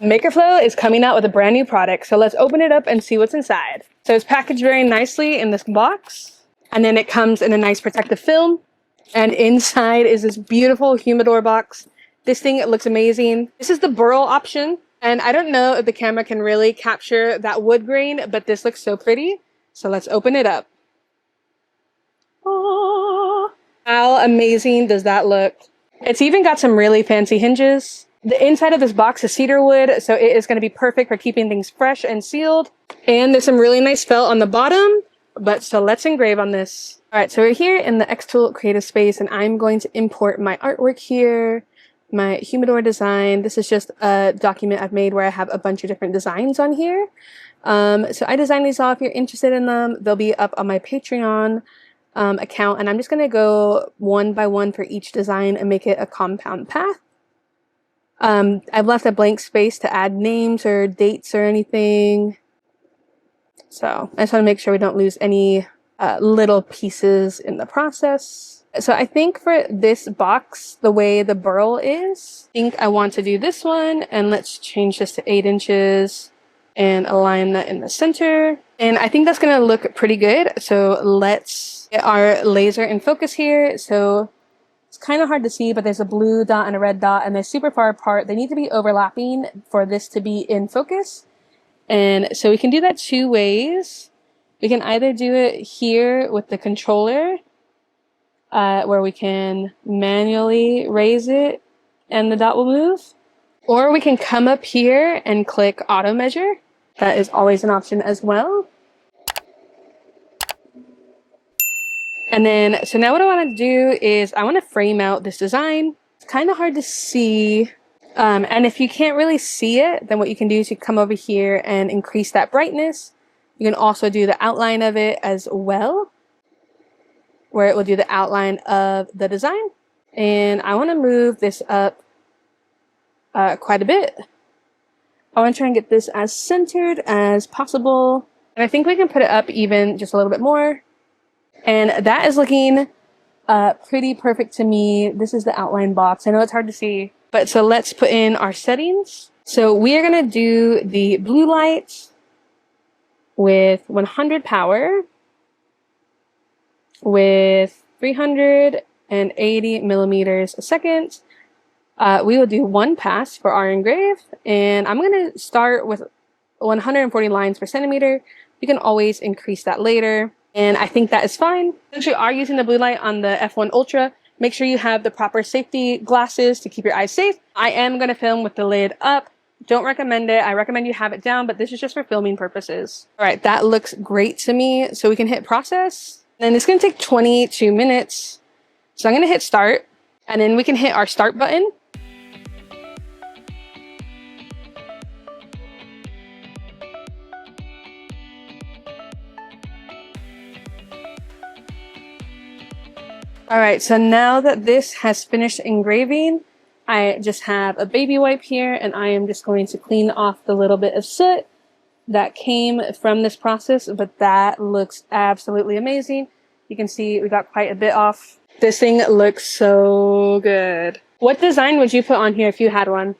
MakerFlo is coming out with a brand new product, so let's open it up and see what's inside. So it's packaged very nicely in this box, and then it comes in a nice protective film, and inside is this beautiful humidor box. This thing, it looks amazing. This is the burl option, and I don't know if the camera can really capture that wood grain, but this looks so pretty. So let's open it up. Oh, how amazing does that look? It's even got some really fancy hinges. The inside of this box is cedar wood, so it is going to be perfect for keeping things fresh and sealed. And there's some really nice felt on the bottom, so let's engrave on this. All right, so we're here in the xTool creative space, and I'm going to import my artwork here, my humidor design. This is just a document I've made where I have a bunch of different designs on here. So I designed these all. If you're interested in them, they'll be up on my Patreon account, and I'm just going to go one by one for each design and make it a compound path. I've left a blank space to add names or dates or anything. So I just want to make sure we don't lose any little pieces in the process. So I think for this box, the way the burl is, I think I want to do this one, and let's change this to 8 inches and align that in the center. And I think that's going to look pretty good. So let's get our laser in focus here. So it's kind of hard to see, but there's a blue dot and a red dot, and they're super far apart. They need to be overlapping for this to be in focus. And so we can do that 2 ways. We can either do it here with the controller, where we can manually raise it and the dot will move. Or we can come up here and click auto measure. That is always an option as well. And then, so now what I want to do is I want to frame out this design. It's kind of hard to see. And if you can't really see it, then what you can do is you come over here and increase that brightness. You can also do the outline of it as well, where it will do the outline of the design. And I want to move this up quite a bit. I want to try and get this as centered as possible. And I think we can put it up even just a little bit more. And that is looking pretty perfect to me. This is the outline box. I know it's hard to see, but so let's put in our settings. So we are going to do the blue light with 100 power with 380 millimeters a second. We will do 1 pass for our engrave, and I'm going to start with 140 lines per centimeter. You can always increase that later. And I think that is fine. Since you are using the blue light on the F1 Ultra, make sure you have the proper safety glasses to keep your eyes safe. I am going to film with the lid up. Don't recommend it. I recommend you have it down, but this is just for filming purposes. All right, that looks great to me. So we can hit process. And it's going to take 22 minutes. So I'm going to hit start, and then we can hit our start button. All right, so now that this has finished engraving, I just have a baby wipe here, and I am just going to clean off the little bit of soot that came from this process, but that looks absolutely amazing. You can see we got quite a bit off. This thing looks so good. What design would you put on here if you had one?